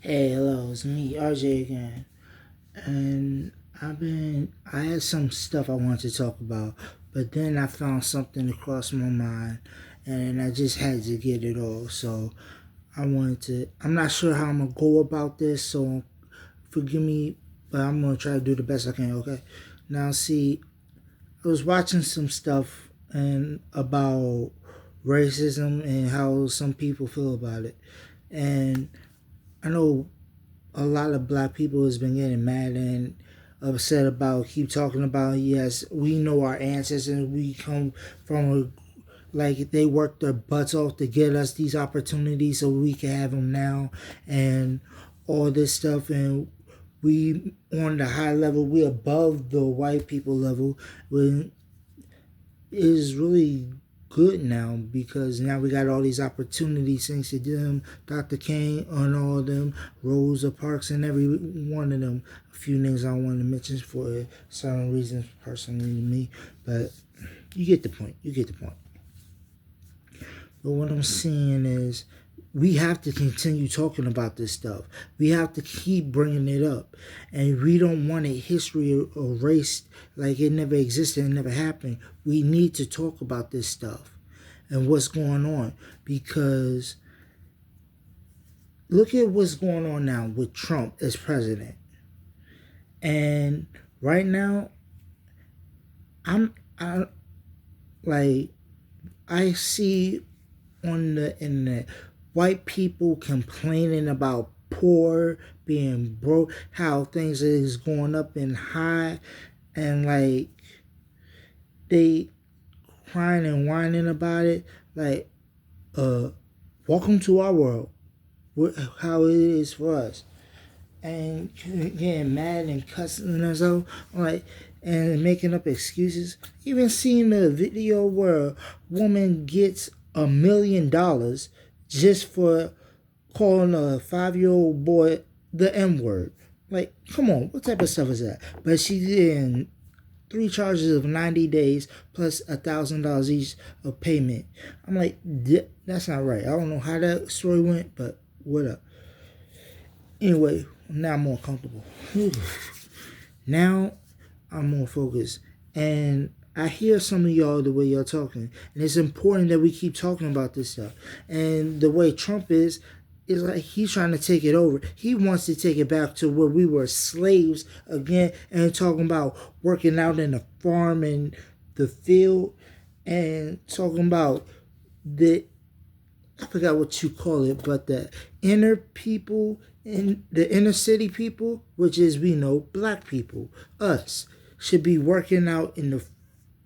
Hey, hello, it's me, RJ again. And I had some stuff I wanted to talk about, but then I found something across my mind, and I just had to get it all. So I'm not sure how I'm gonna go about this, so forgive me, but I'm gonna try to do the best I can, okay? Now, see, I was watching some stuff and about racism and how some people feel about it. And I know a lot of black people has been getting mad and upset about keep talking about, yes, we know our ancestors, we come from like they worked their butts off to get us these opportunities so we can have them now and all this stuff, and we on the high level, we above the white people level, when is really good now because now we got all these opportunities thanks to them, Dr. King and all of them, Rosa Parks and every one of them. A few names I wanted to mention for certain reasons personally to me, but you get the point. You get the point. But what I'm saying is, we have to continue talking about this stuff. We have to keep bringing it up. And we don't want a history erased like it never existed and never happened. We need to talk about this stuff and what's going on. Because look at what's going on now with Trump as president. And right now, I like I see on the internet white people complaining about poor, being broke, how things is going up and high, and like they crying and whining about it. Like, uh, welcome to our world, how it is for us, and getting mad and cussing themselves, like, and making up excuses. Even seen a video where a woman gets $1 million just for calling a 5-year-old boy the N word. Like, come on, what type of stuff is that? But she's in 3 charges of 90 days plus $1,000 each of payment. I'm like, that's not right. I don't know how that story went, but what up? Anyway, now I'm more comfortable. Now I'm more focused. And I hear some of y'all the way y'all talking. And it's important that we keep talking about this stuff. And the way Trump is like he's trying to take it over. He wants to take it back to where we were slaves again, and talking about working out in the farm and the field, and talking about the, I forgot what you call it, but the inner people, in the inner city people, which is, we know, black people, us, should be working out in the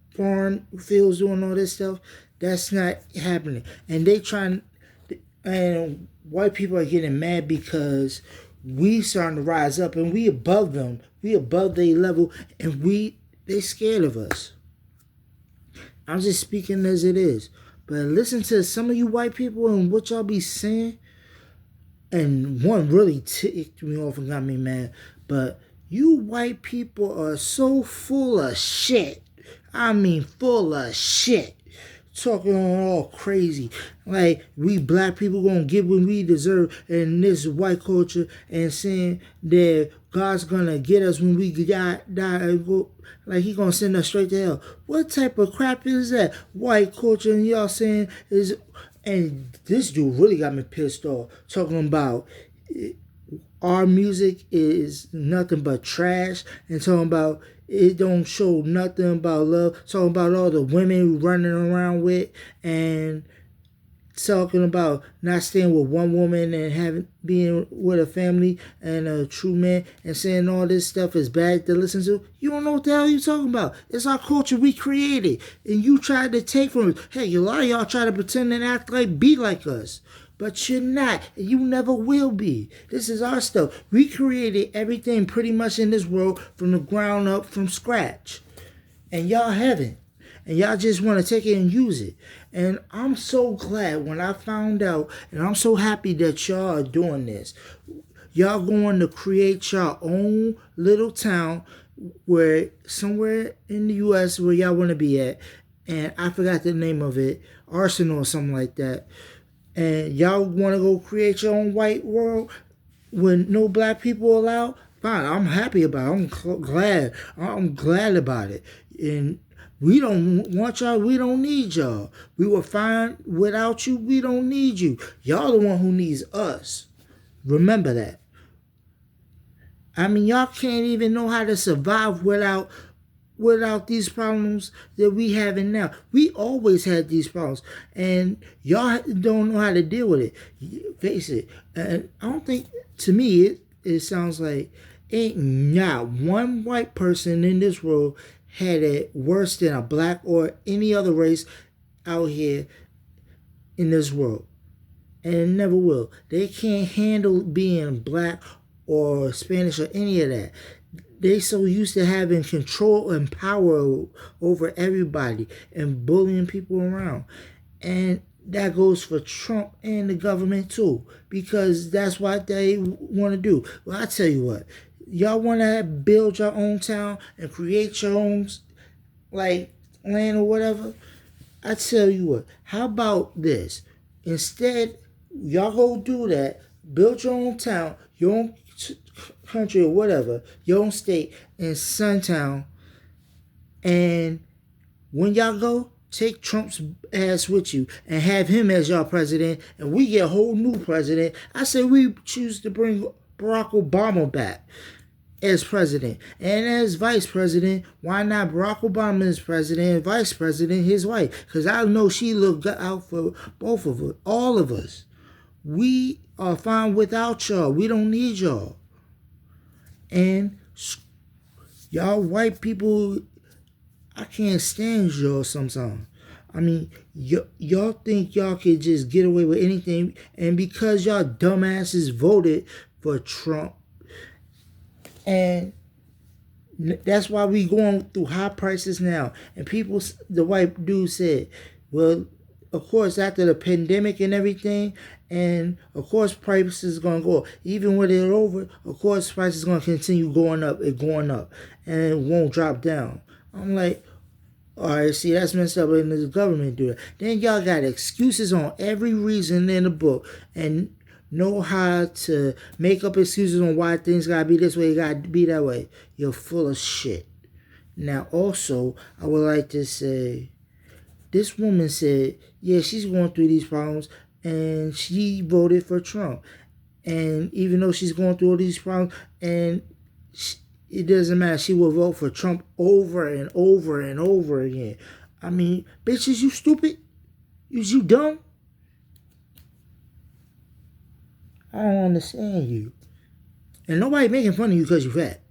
farm fields doing all this stuff. That's not happening. And they trying, and white people are getting mad because we starting to rise up and we above them. We above their level, and they scared of us. I'm just speaking as it is. But listen to some of you white people and what y'all be saying. And one really ticked me off and got me mad. But you white people are so full of shit. I mean, full of shit. Talking all crazy. Like, we black people gonna get what we deserve in this white culture, and saying that God's gonna get us when we die. Like, he gonna send us straight to hell. What type of crap is that? White culture, and y'all saying is, and this dude really got me pissed off. Talking about our music is nothing but trash, and talking about it don't show nothing about love. Talking about all the women running around with, and talking about not staying with one woman and having being with a family and a true man, and saying all this stuff is bad to listen to. You don't know what the hell you're talking about. It's our culture we created, and you tried to take from it. Hey, a lot of y'all try to pretend and act like, be like us. But you're not, and you never will be. This is our stuff. We created everything pretty much in this world from the ground up, from scratch. And y'all haven't. And y'all just want to take it and use it. And I'm so glad when I found out, and I'm so happy that y'all are doing this. Y'all going to create your own little town where somewhere in the U.S. where y'all want to be at. And I forgot the name of it, Arsenal or something like that. And y'all want to go create your own white world, when no black people allowed, fine, I'm happy about it. Glad. I'm glad about it. And we don't want y'all. We don't need y'all. We were fine without you. We don't need you. Y'all the one who needs us. Remember that. I mean, y'all can't even know how to survive without these problems that we having now. We always had these problems, and y'all don't know how to deal with it. Face it. And I don't think, to me, it sounds like ain't not one white person in this world had it worse than a black or any other race out here in this world. And it never will. They can't handle being black or Spanish or any of that. They so used to having control and power over everybody and bullying people around. And that goes for Trump and the government too, because that's what they want to do. Well, I tell you what, y'all want to build your own town and create your own like land or whatever. I tell you what, how about this? Instead, y'all go do that, build your own town, your own country or whatever, your own state in Suntown, and when y'all go, take Trump's ass with you and have him as y'all president, and we get a whole new president. I say we choose to bring Barack Obama back as president, and as vice president, why not Barack Obama as president and vice president his wife? Because I know she looked out for both of us, all of us. We are fine without y'all. We don't need y'all. And y'all white people, I can't stand y'all sometimes. I mean, y'all think y'all could just get away with anything, and because y'all dumbasses voted for Trump, and that's why we going through high prices now. And people, the white dude said, well, of course, after the pandemic and everything, and of course, prices going to go up. Even when they're over, of course, prices going to continue going up and going up, and it won't drop down. I'm like, all right, see, that's messed up, and the government do it. Then y'all got excuses on every reason in the book, and know how to make up excuses on why things gotta be this way, gotta be that way. You're full of shit. Now, also, I would like to say, this woman said, yeah, she's going through these problems, and she voted for Trump. And even though she's going through all these problems, and it doesn't matter, she will vote for Trump over and over and over again. I mean, bitch, is you stupid? Is you dumb? I don't understand you. And nobody making fun of you because you fat.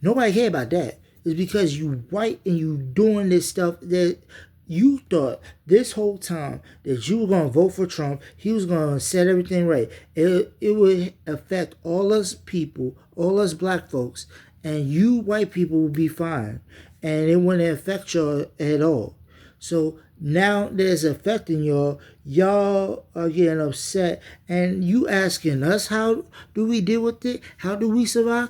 Nobody care about that. It's because you white and you doing this stuff that you thought this whole time that you were going to vote for Trump. He was going to set everything right. It would affect all us people, all us black folks, and you white people would be fine. And it wouldn't affect y'all at all. So now that it's affecting y'all, y'all are getting upset, and you asking us how do we deal with it? How do we survive?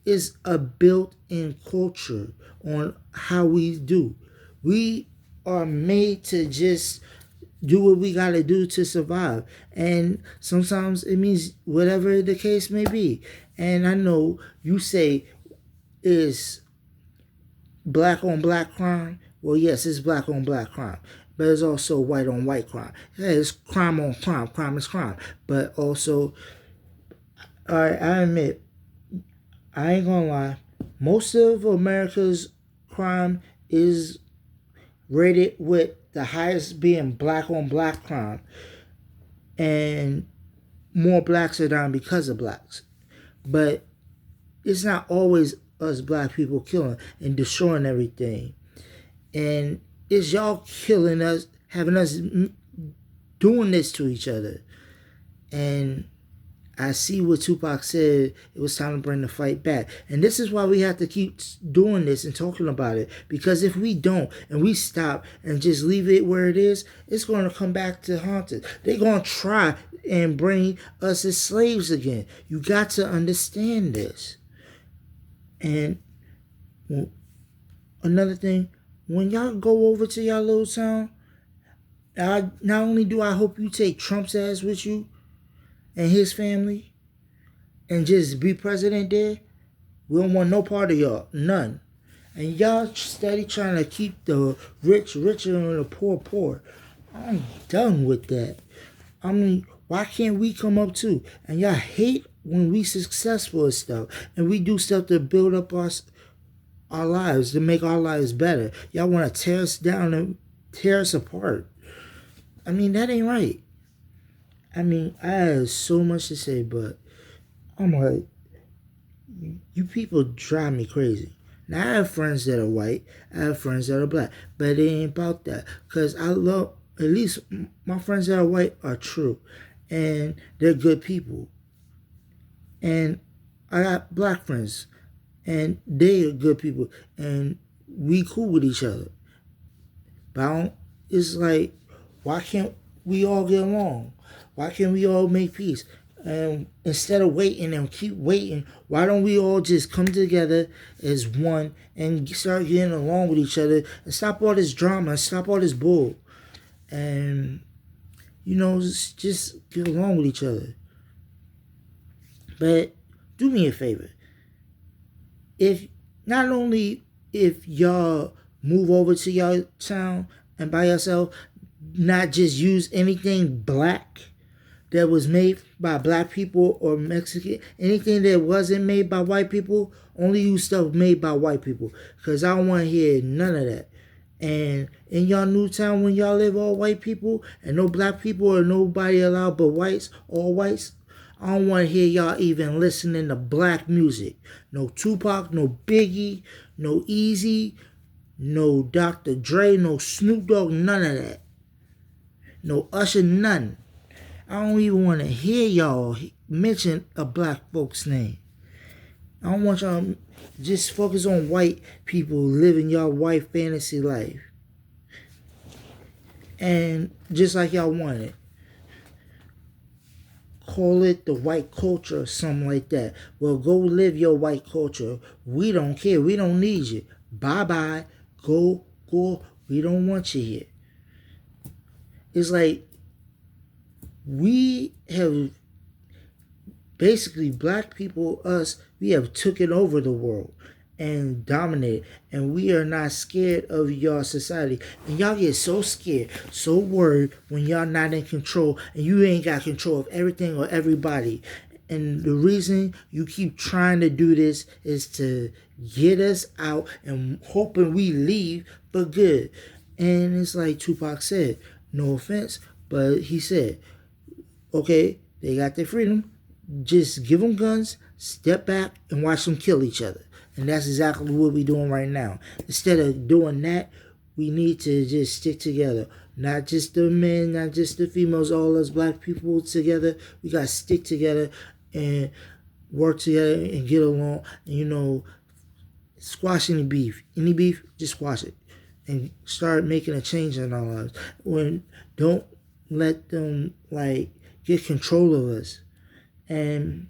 It's a built-in culture on how we do. We are made to just do what we gotta do to survive, and sometimes it means whatever the case may be. And I know you say is black on black crime. Well, yes, it's black on black crime, but it's also white on white crime. Yeah, it's crime on crime. Crime is crime. But also, I admit, I ain't gonna lie, most of America's crime is rated with the highest being black on black crime. And more blacks are dying because of blacks. But it's not always us black people killing and destroying everything. And it's y'all killing us, having us doing this to each other. And I see what Tupac said, it was time to bring the fight back. And this is why we have to keep doing this and talking about it. Because if we don't, and we stop and just leave it where it is, it's going to come back to haunt us. They're going to try and bring us as slaves again. You got to understand this. And another thing, when y'all go over to y'all little town, not only do I hope you take Trump's ass with you and his family, and just be president there. We don't want no part of y'all. None. And y'all steady trying to keep the rich richer and the poor poor. I'm done with that. I mean, why can't we come up too? And y'all hate when we successful and stuff. And we do stuff to build up our lives, to make our lives better. Y'all want to tear us down and tear us apart. I mean, that ain't right. I mean, I have so much to say, but I'm like, you people drive me crazy. Now, I have friends that are white. I have friends that are black. But it ain't about that. Because I love, at least my friends that are white are true. And they're good people. And I got black friends. And they are good people. And we cool with each other. But it's like, why can't we all get along? Why can't we all make peace? And instead of waiting and keep waiting, why don't we all just come together as one and start getting along with each other and stop all this drama, stop all this bull, and just get along with each other. But do me a favor. If not only if y'all move over to y'all town and by yourself, not just use anything black that was made by black people or Mexican, anything that wasn't made by white people, only use stuff made by white people. Because I don't want to hear none of that. And in y'all new town, when y'all live all white people and no black people or nobody allowed but whites, all whites, I don't want to hear y'all even listening to black music. No Tupac, no Biggie, no Easy, no Dr. Dre, no Snoop Dogg, none of that. No Usher, none. I don't even want to hear y'all mention a black folk's name. I don't want y'all just focus on white people living y'all white fantasy life. And just like y'all want it. Call it the white culture or something like that. Well, go live your white culture. We don't care. We don't need you. Bye-bye. Go. We don't want you here. It's like we have basically black people, us, we have taken over the world and dominated. And we are not scared of y'all society. And y'all get so scared, so worried when y'all not in control and you ain't got control of everything or everybody. And the reason you keep trying to do this is to get us out and hoping we leave for good. And it's like Tupac said, no offense, but he said, okay, they got their freedom. Just give them guns, step back, and watch them kill each other. And that's exactly what we're doing right now. Instead of doing that, we need to just stick together. Not just the men, not just the females, all us black people together. We got to stick together and work together and get along. And, squash any beef. Any beef, just squash it. And start making a change in our lives. Don't let them, get control of us. And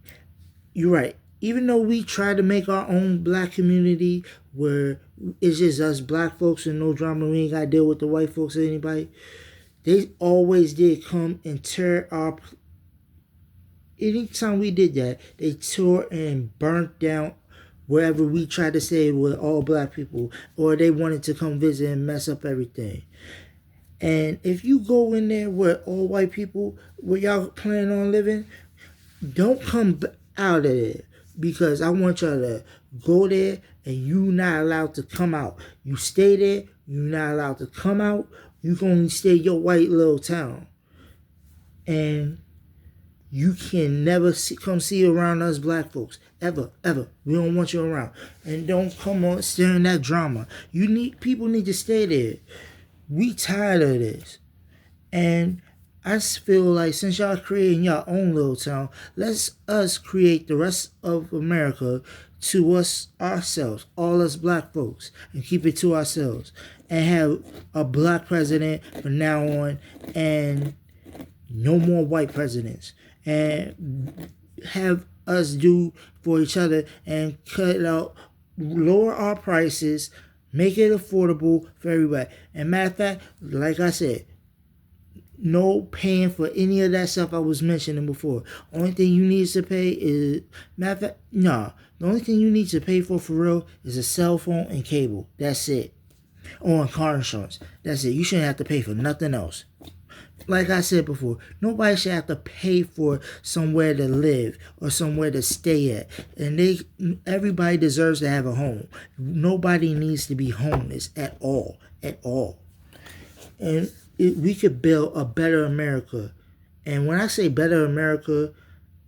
you're right. Even though we try to make our own black community where it's just us black folks and no drama, we ain't got to deal with the white folks or anybody, they always did come and tear our... Anytime we did that, they tore and burnt down wherever we tried to say it with all black people, or they wanted to come visit and mess up everything. And if you go in there with all white people, where y'all plan on living, don't come out of there, because I want y'all to go there and you not allowed to come out. You stay there, you not allowed to come out. You can only stay in your white little town. And you can never come see around us black folks. Ever. We don't want you around. And don't come on stirring that drama. People need to stay there. We tired of this. And I feel like since y'all creating your own little town, let's us create the rest of America to us ourselves, all us black folks, and keep it to ourselves. And have a black president from now on, and no more white presidents. And have us do for each other and cut out, lower our prices, make it affordable for everybody. And matter of fact, like I said, no paying for any of that stuff I was mentioning before. Only thing you need to pay is, matter of fact, no. The only thing you need to pay for real is a cell phone and cable. That's it. Or car insurance. That's it. You shouldn't have to pay for nothing else. Like I said before, nobody should have to pay for somewhere to live or somewhere to stay at. And everybody deserves to have a home. Nobody needs to be homeless at all. At all. And we could build a better America. And when I say better America,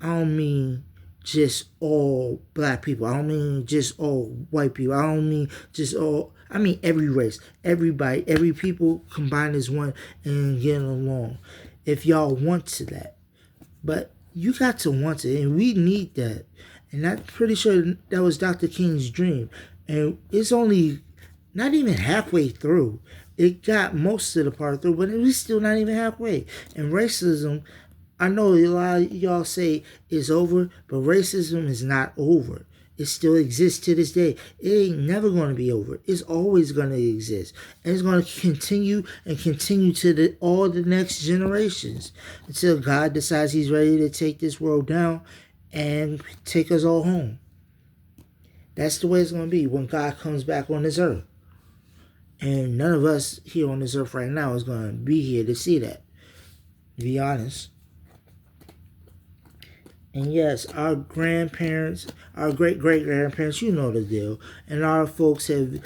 I don't mean just all black people. I don't mean just all white people. I don't mean just all. I mean every race, everybody, every people combined as one and getting along. If y'all want to that, but you got to want it, and we need that. And I'm pretty sure that was Dr. King's dream. And it's only not even halfway through. It got most of the part through, but we're still not even halfway. And racism, I know a lot of y'all say it's over, but racism is not over. It still exists to this day. It ain't never going to be over. It's always going to exist. And it's going to continue and continue to all the next generations until God decides he's ready to take this world down and take us all home. That's the way it's going to be when God comes back on this earth. And none of us here on this earth right now is going to be here to see that, to be honest. And yes, our grandparents, our great-great-grandparents, you know the deal. And our folks have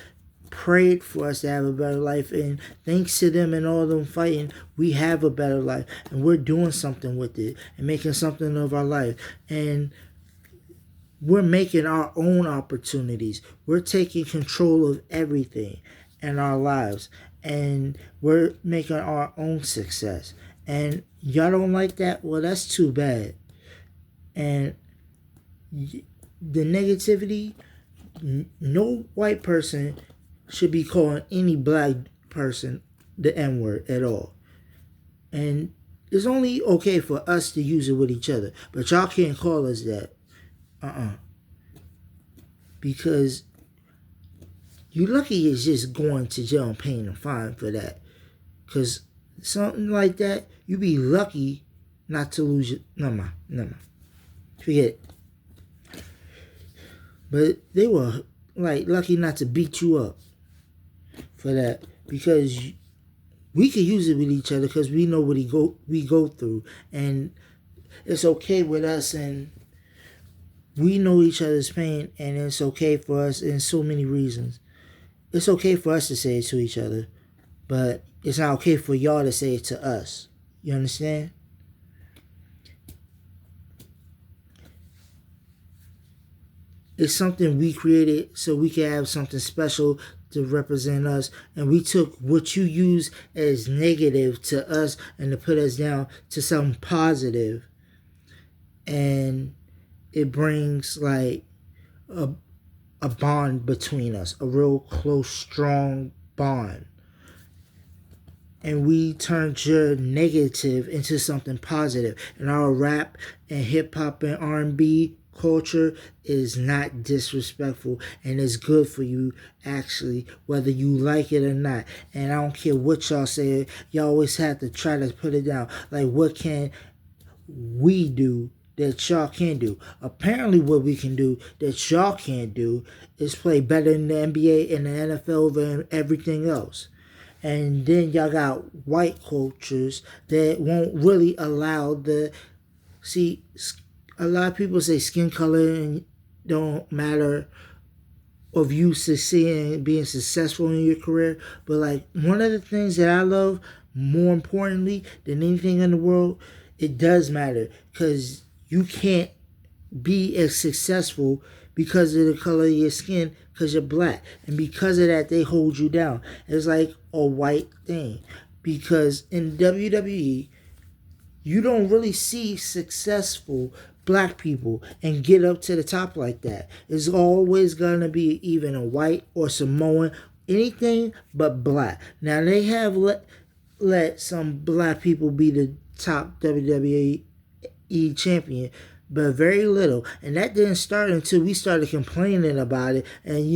prayed for us to have a better life. And thanks to them and all them fighting, we have a better life. And we're doing something with it and making something of our life. And we're making our own opportunities. We're taking control of everything in our lives. And we're making our own success. And y'all don't like that? Well, that's too bad. And the negativity, no white person should be calling any black person the N-word at all. And it's only okay for us to use it with each other. But y'all can't call us that. Because you lucky it's just going to jail and paying a fine for that. Because something like that, you be lucky not to lose your... Never mind. Forget it. But they were like lucky not to beat you up for that, because we could use it with each other because we know what we go through, and it's okay with us, and we know each other's pain, and it's okay for us in so many reasons. It's okay for us to say it to each other, but it's not okay for y'all to say it to us. You understand? It's something we created so we can have something special to represent us. And we took what you use as negative to us and to put us down to something positive. And it brings like a bond between us, a real close, strong bond. And we turned your negative into something positive. And our rap and hip hop and R&B culture is not disrespectful, and it's good for you, actually, whether you like it or not. And I don't care what y'all say, y'all always have to try to put it down. Like, what can we do that y'all can't do? Apparently what we can do that y'all can't do is play better in the NBA and the NFL than everything else. And then y'all got white cultures that won't really allow a lot of people say skin color and don't matter of you succeeding and being successful in your career. But like, one of the things that I love more importantly than anything in the world, it does matter, because you can't be as successful because of the color of your skin, because you're black. And because of that, they hold you down. It's like a white thing. Because in WWE, you don't really see successful black people and get up to the top like that. It's always going to be even a white or Samoan, anything but black. Now, they have let some black people be the top WWE champion, but very little. And that didn't start until we started complaining about it and,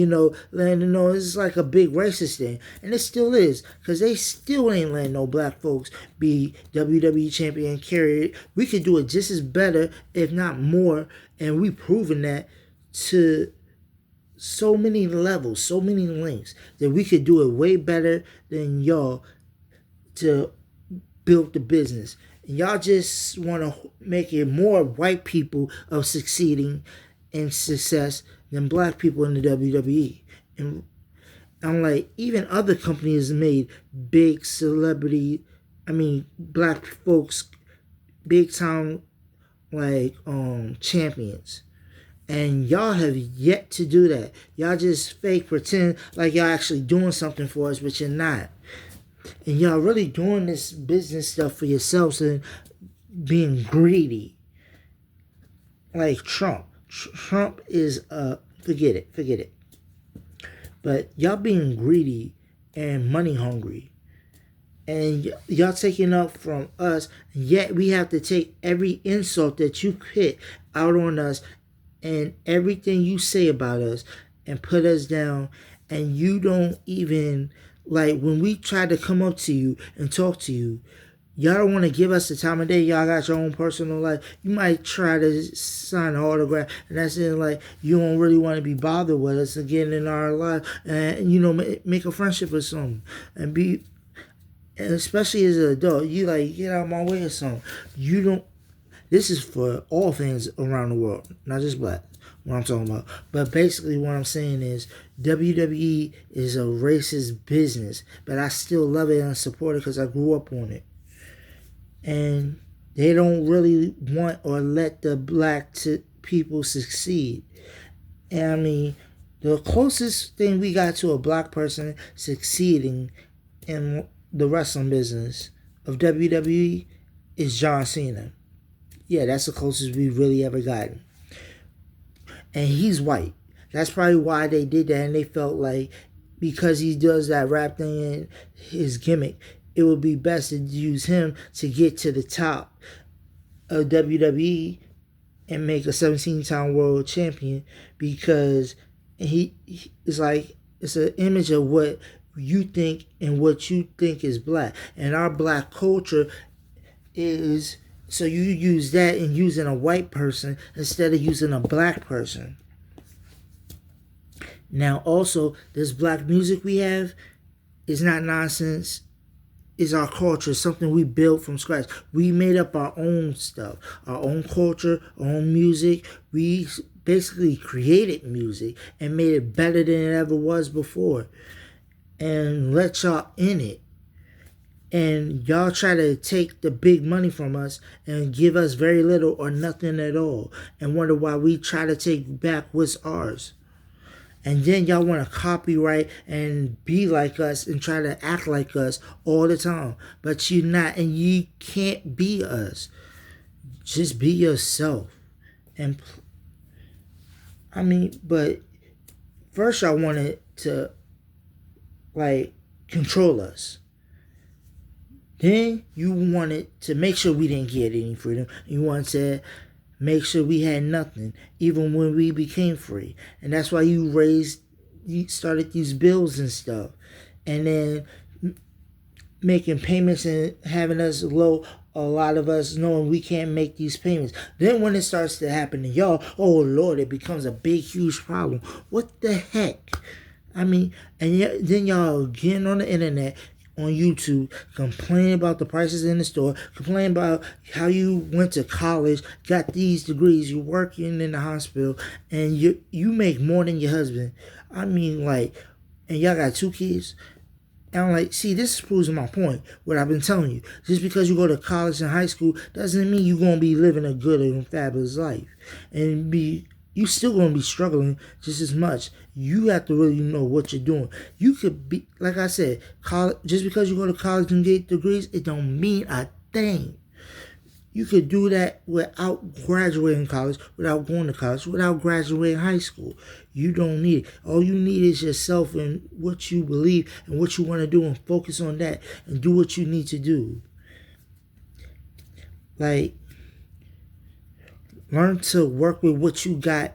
letting them know it's like a big racist thing. And it still is, because they still ain't letting no black folks be WWE champion, carry it. We could do it just as better, if not more. And we proven that to so many levels, so many links, that we could do it way better than y'all to build the business. And y'all just want to make it more white people of succeeding and success than black people in the WWE. And I'm like, even other companies made big black folks, big time, like, champions. And y'all have yet to do that. Y'all just fake pretend like y'all actually doing something for us, but you're not. And y'all really doing this business stuff for yourselves and being greedy. Like Trump. Trump is, forget it. But y'all being greedy and money hungry. And y'all taking up from us, and yet we have to take every insult that you hit out on us and everything you say about us and put us down. And you don't even, like, when we try to come up to you and talk to you, y'all don't want to give us the time of day. Y'all got your own personal life. You might try to sign an autograph, and that's it. Like, you don't really want to be bothered with us again in our life, and make a friendship or something, and especially as an adult, you like, get out of my way or something. You don't. This is for all fans around the world, not just black, what I'm talking about. But basically what I'm saying is WWE is a racist business, but I still love it and support it because I grew up on it. And they don't really want or let the black people succeed. And the closest thing we got to a black person succeeding in the wrestling business of WWE is John Cena. Yeah, that's the closest we've really ever gotten. And he's white. That's probably why they did that. And they felt like, because he does that rap thing and his gimmick, it would be best to use him to get to the top of WWE and make a 17-time world champion, because he is like, it's an image of what you think and what you think is black. And our black culture is... So you use that in using a white person instead of using a black person. Now also, this black music we have is not nonsense. It's our culture, something we built from scratch. We made up our own stuff, our own culture, our own music. We basically created music and made it better than it ever was before. And let y'all in it. And y'all try to take the big money from us and give us very little or nothing at all, and wonder why we try to take back what's ours. And then y'all want to copyright and be like us and try to act like us all the time. But you're not, and you can't be us. Just be yourself. And but first y'all wanted to, like, control us. Then you wanted to make sure we didn't get any freedom. You wanted to make sure we had nothing, even when we became free. And that's why you started these bills and stuff. And then making payments and having us low, a lot of us knowing we can't make these payments. Then when it starts to happen to y'all, oh Lord, it becomes a big, huge problem. What the heck? And then y'all getting on the internet, on YouTube, complain about the prices in the store, complain about how you went to college, got these degrees, you're working in the hospital, and you make more than your husband. And y'all got 2 kids. And I'm like, see, this proves my point, what I've been telling you. Just because you go to college and high school doesn't mean you're going to be living a good and fabulous life. And you still going to be struggling just as much. You have to really know what you're doing. You could be, like I said, just because you go to college and get degrees, it don't mean a thing. You could do that without graduating college, without going to college, without graduating high school. You don't need it. All you need is yourself and what you believe and what you want to do, and focus on that and do what you need to do. Like Learn to work with what you got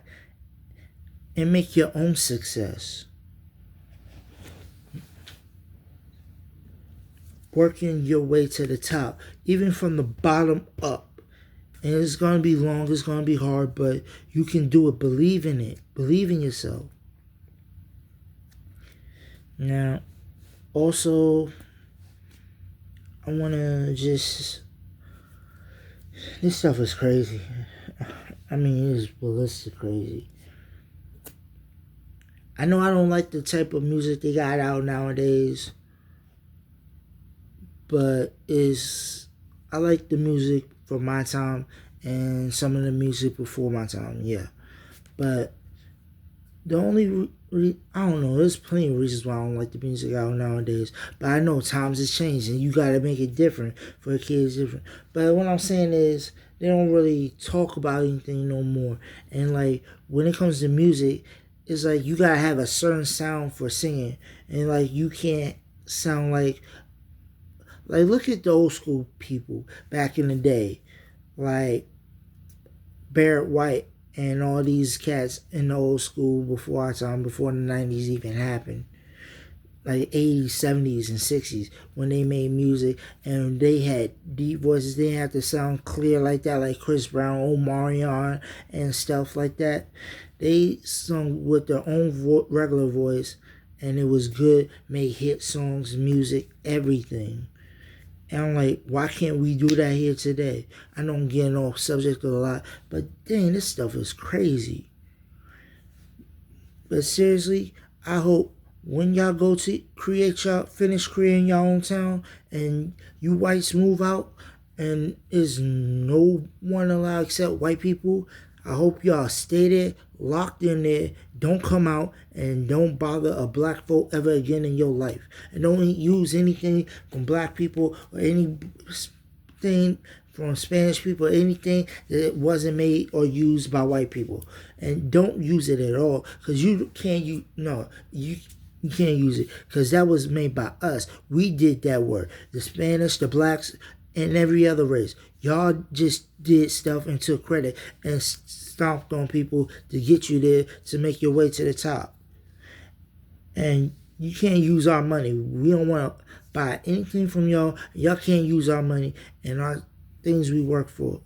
and make your own success. Working your way to the top, even from the bottom up. And it's going to be long, it's going to be hard, but you can do it. Believe in it. Believe in yourself. Now, also, I want to just... This stuff is crazy. I mean, it is ballistic crazy. I know I don't like the type of music they got out nowadays, but I like the music for my time and some of the music before my time, yeah. But the only I don't know, there's plenty of reasons why I don't like the music out nowadays. But I know times is changing. You gotta make it different for the kids different. But what I'm saying is they don't really talk about anything no more. And like when it comes to music, it's like you gotta have a certain sound for singing. And like you can't sound like look at the old school people back in the day. Like Barrett White and all these cats in the old school before our time, before the 90s even happened. Like 80s, 70s, and 60s when they made music and they had deep voices. They didn't have to sound clear like that, like Chris Brown, Omarion, and stuff like that. They sung with their own regular voice and it was good, made hit songs, music, everything. And I'm like, why can't we do that here today? I know I'm getting off subject a lot, but dang, this stuff is crazy. But seriously, I hope when y'all go to finish creating your own town and you whites move out and is no one allowed except white people, I hope y'all stay there, locked in there, don't come out, and don't bother a black folk ever again in your life. And don't use anything from black people or anything from Spanish people, anything that wasn't made or used by white people. And don't use it at all, because you can't use, no, you can't use it, because that was made by us. We did that work. The Spanish, the blacks, and every other race. Y'all just did stuff and took credit and stomped on people to get you there to make your way to the top. And you can't use our money. We don't want to buy anything from y'all. Y'all can't use our money and our things we work for.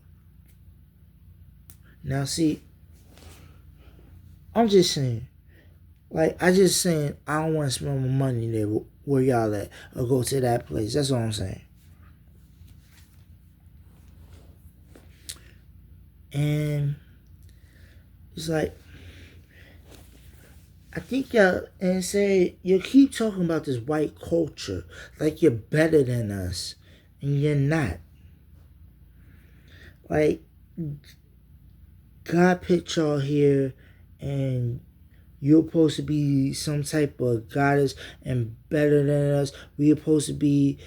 Now see, I'm just saying, I don't want to spend my money there where y'all at or go to that place. That's all I'm saying. And it's like, I think y'all, and say, you keep talking about this white culture like you're better than us, and you're not. Like, God put y'all here, and you're supposed to be some type of goddess and better than us. We're supposed to be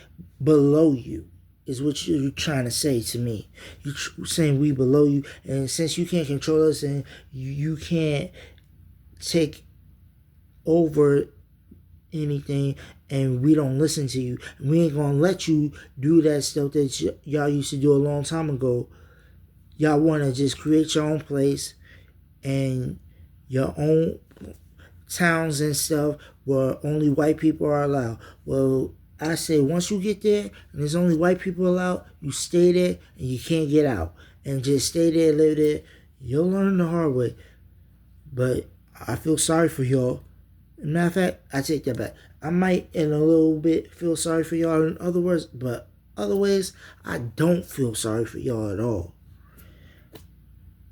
below you, is what you're trying to say to me. You're saying we below you, and since you can't control us and you can't take over anything, and we don't listen to you, we ain't gonna let you do that stuff that y'all used to do a long time ago. Y'all want to just create your own place and your own towns and stuff where only white people are allowed. Well, I say once you get there and there's only white people allowed, you stay there and you can't get out. And just stay there, live there. You'll learn the hard way. But I feel sorry for y'all. Matter of fact, I take that back. I might in a little bit feel sorry for y'all in other words, but other ways, I don't feel sorry for y'all at all.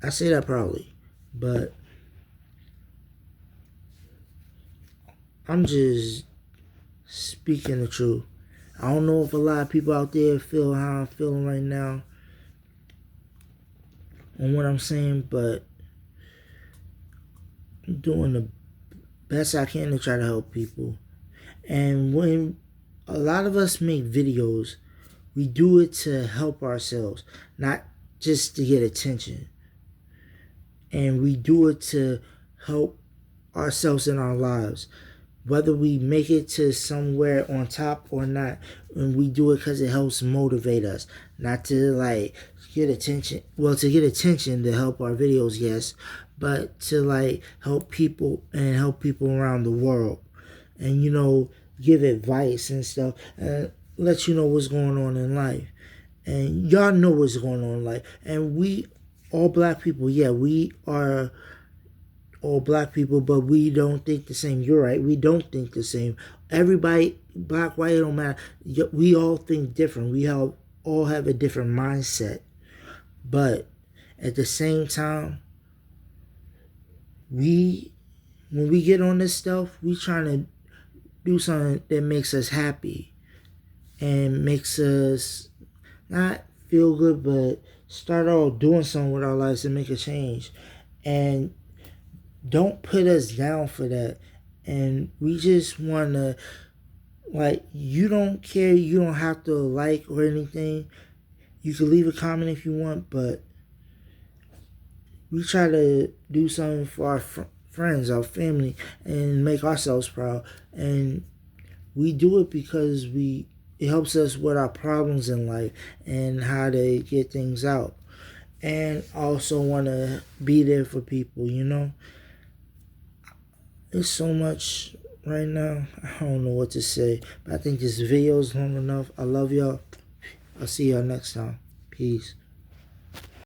I say that proudly. But I'm just speaking the truth. I don't know if a lot of people out there feel how I'm feeling right now on what I'm saying, but I'm doing the best I can to try to help people. And when a lot of us make videos, we do it to help ourselves, not just to get attention. And we do it to help ourselves in our lives. whether we make it to somewhere on top or not, and we do it because it helps motivate us, not to like get attention. Well, to get attention to help our videos, yes, but to like help people and help people around the world, and give advice and stuff, and let you know what's going on in life, and y'all know what's going on in life, and we all black people, yeah, we are all black people, but we don't think the same. You're right. We don't think the same. Everybody, black, white, it don't matter. We all think different. We all have a different mindset. But at the same time, when we get on this stuff, we trying to do something that makes us happy and makes us not feel good, but start off doing something with our lives and make a change. And don't put us down for that. And we just want to, like, you don't care, you don't have to like or anything. You can leave a comment if you want, but we try to do something for our friends, our family, and make ourselves proud. And we do it because it helps us with our problems in life and how to get things out. And also want to be there for people, There's so much right now. I don't know what to say. But I think this video is long enough. I love y'all. I'll see y'all next time. Peace.